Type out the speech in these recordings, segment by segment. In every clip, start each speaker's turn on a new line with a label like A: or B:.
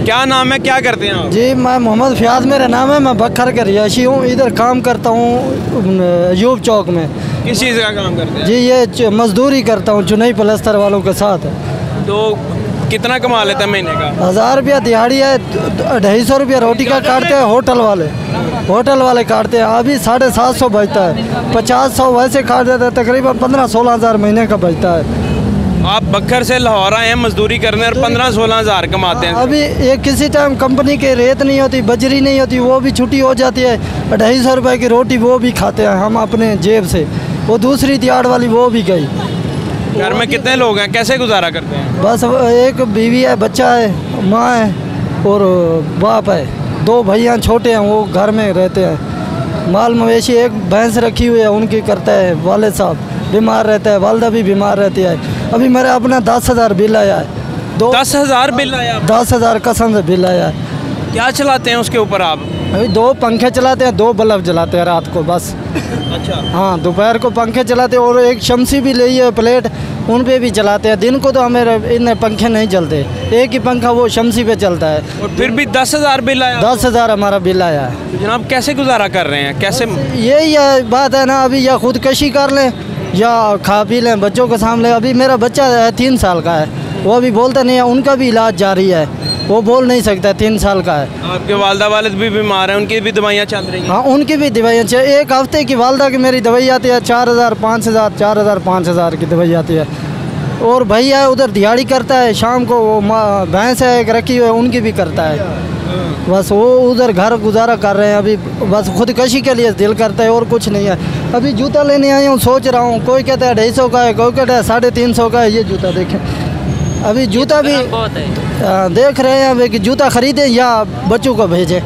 A: क्या नाम है, क्या करते हैं आप?
B: जी मैं मोहम्मद फ़ियाज़ मेरा नाम है। मैं बखर का रिहायशी हूँ। इधर काम करता हूँ यूब चौक में।
A: किस चीज़ का काम करते हैं?
B: जी ये मजदूरी करता हूँ चुनई प्लस्तर वालों के साथ।
A: तो कितना कमा लेते हैं महीने का?
B: 1000 रुपया दिहाड़ी है, 250 रुपया रोटी का काटते हैं होटल वाले काटते हैं। अभी 750 बचता है, 50-100 वैसे काट देते हैं, तकरीबन 15-16 हज़ार महीने का बचता है।
A: आप बखर से लाहौर आए हैं मजदूरी करने और 15-16 हज़ार कमाते हैं।
B: अभी ये किसी टाइम कंपनी के रेत नहीं होती, बजरी नहीं होती, वो भी छुट्टी हो जाती है। 250 रुपये की रोटी वो भी खाते हैं हम अपने जेब से। वो दूसरी दिहाड़ वाली वो भी गई।
A: घर में कितने लोग हैं, कैसे गुजारा करते हैं?
B: बस एक बीवी है, बच्चा है, माँ है और बाप है। 2 भैया छोटे हैं, वो घर में रहते हैं। माल मवेशी एक भैंस रखी हुई है, उनकी करता है। वाले साहब बीमार रहता है, वालदा भी बीमार रहती है। अभी मेरा अपना 10,000 बिल आया है।
A: 10,000 बिल आया?
B: 10,000 कसम से बिल आया है।
A: क्या चलाते हैं उसके ऊपर आप?
B: अभी 2 पंखे चलाते हैं, 2 बल्ब जलाते हैं रात को बस।
A: अच्छा।
B: हाँ, दोपहर को पंखे चलाते हैं और एक शमसी भी ली है प्लेट, उन पे भी चलाते हैं। दिन को तो हमें इन पंखे नहीं चलते, एक ही पंखा वो शमसी पे चलता है।
A: और फिर भी 10,000 बिल आया?
B: 10,000 हमारा बिल आया है।
A: तो जनाब कैसे गुजारा कर रहे हैं, कैसे?
B: यही बात है ना, अभी या खुदकशी कर लें या खा पी लें बच्चों के सामने। अभी मेरा बच्चा है 3 साल का है, वो अभी बोलता नहीं है, उनका भी इलाज जारी है, वो बोल नहीं सकता, 3 साल का है।
A: आपके वालदा वालिद भी बीमार हैं, उनकी भी दवाइयाँ चल रही हैं?
B: हाँ, उनकी भी दवाइयाँ चाहिए। एक हफ्ते की वालदा की मेरी दवाई आती है 4,000 5,000 4,000 5,000 की दवाई आती है। और भैया उधर दिहाड़ी करता है, शाम को वो भैंस है एक रखी हुई है, उनकी भी करता है। बस वो उधर घर गुजारा कर रहे हैं अभी। बस खुदकशी के लिए दिल करता है और कुछ नहीं है। अभी जूता लेने आया हूँ, सोच रहा हूँ, कोई कहता है 250 का है, कोई कहता है 350 का है। ये जूता देखें, अभी जूता भी देख रहे हैं अभी कि जूता ख़रीदें या बच्चों को भेजें।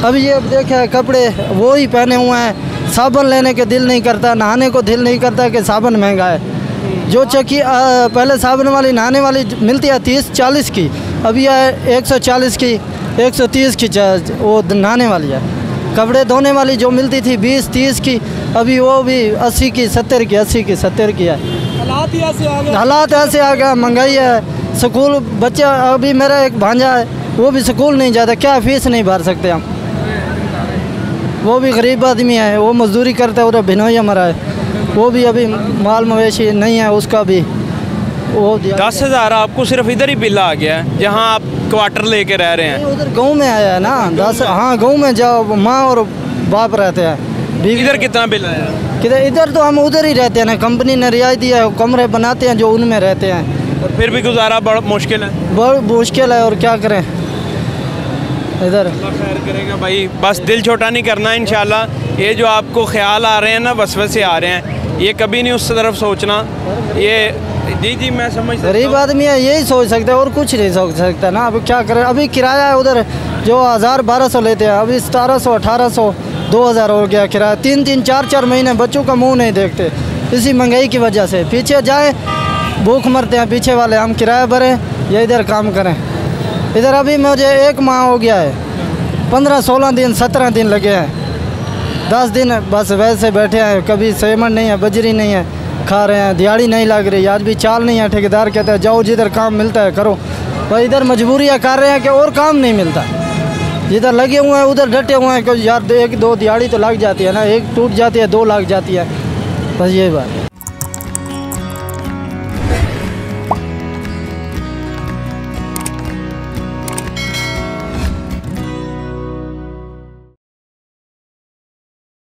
B: अभी ये देखें कपड़े वो ही पहने हुए हैं, साबुन लेने के दिल नहीं करता, नहाने को दिल नहीं करता कि साबुन महंगा है। जो चक्की पहले साबुन वाली नहाने वाली मिलती है 30-40 की, अभी है 140 की, 130 की वो नहाने वाली है। कपड़े धोने वाली जो मिलती थी 20-30 की, अभी वो भी 80 की 70 की, 80 की 70 की है। हालात ऐसे आ गया, महंगाई है। स्कूल बच्चा, अभी मेरा एक भांजा है, वो भी स्कूल नहीं जाता, क्या फीस नहीं भर सकते हम। वो भी गरीब आदमी है, वो मजदूरी करता है, उधर भिनोई हमारा है, वो भी अभी माल मवेशी नहीं है, उसका भी वो
A: 10,000 आपको सिर्फ इधर ही बिल आ गया है, जहाँ आप क्वार्टर लेके रह रहे हैं?
B: उधर गांव में आया है ना 10। हाँ, गांव में जाओ, माँ और बाप रहते हैं।
A: इधर कितना बिल आया?
B: किधर? इधर तो हम उधर ही रहते हैं ना, कंपनी ने रियायत दिया है, कमरे बनाते हैं जो उनमें रहते हैं।
A: और फिर भी गुजारा बड़ा मुश्किल है?
B: बहुत मुश्किल है, और क्या करें इधर।
A: खैर करेगा भाई, बस दिल छोटा नहीं करना है इंशाल्लाह। ये जो आपको ख्याल आ रहे हैं ना, वसवसे आ रहे हैं, ये कभी नहीं उस तरफ सोचना। ये जी मैं समझ सकता हूं।
B: गरीब आदमी है, यही सोच सकते हैं और कुछ नहीं सोच सकता ना। अब क्या करें, अभी किराया है उधर जो 1000-1200 लेते हैं, अभी 1700-1800 2000 हो गया किराया। 3-3 4-4 महीने बच्चों का मुंह नहीं देखते इसी महंगाई की वजह से। पीछे जाए भूख मरते हैं पीछे वाले, हम किराया भरें या इधर काम करें। इधर अभी मुझे 1 माह हो गया है, 15-16 दिन 17 दिन लगे हैं, 10 दिन बस वैसे बैठे हैं। कभी सेमन नहीं है, बजरी नहीं है, खा रहे हैं, दिहाड़ी नहीं लग रही, आज भी चाल नहीं है। ठेकेदार कहता है जाओ जिधर काम मिलता है करो, पर इधर मजबूरियाँ कर रहे हैं कि और काम नहीं मिलता। जिधर लगे हुए हैं उधर डटे हुए हैं कि यार 1-2 दिहाड़ी तो लग जाती है ना, 1 टूट जाती है 2 लग जाती है, बस ये बात।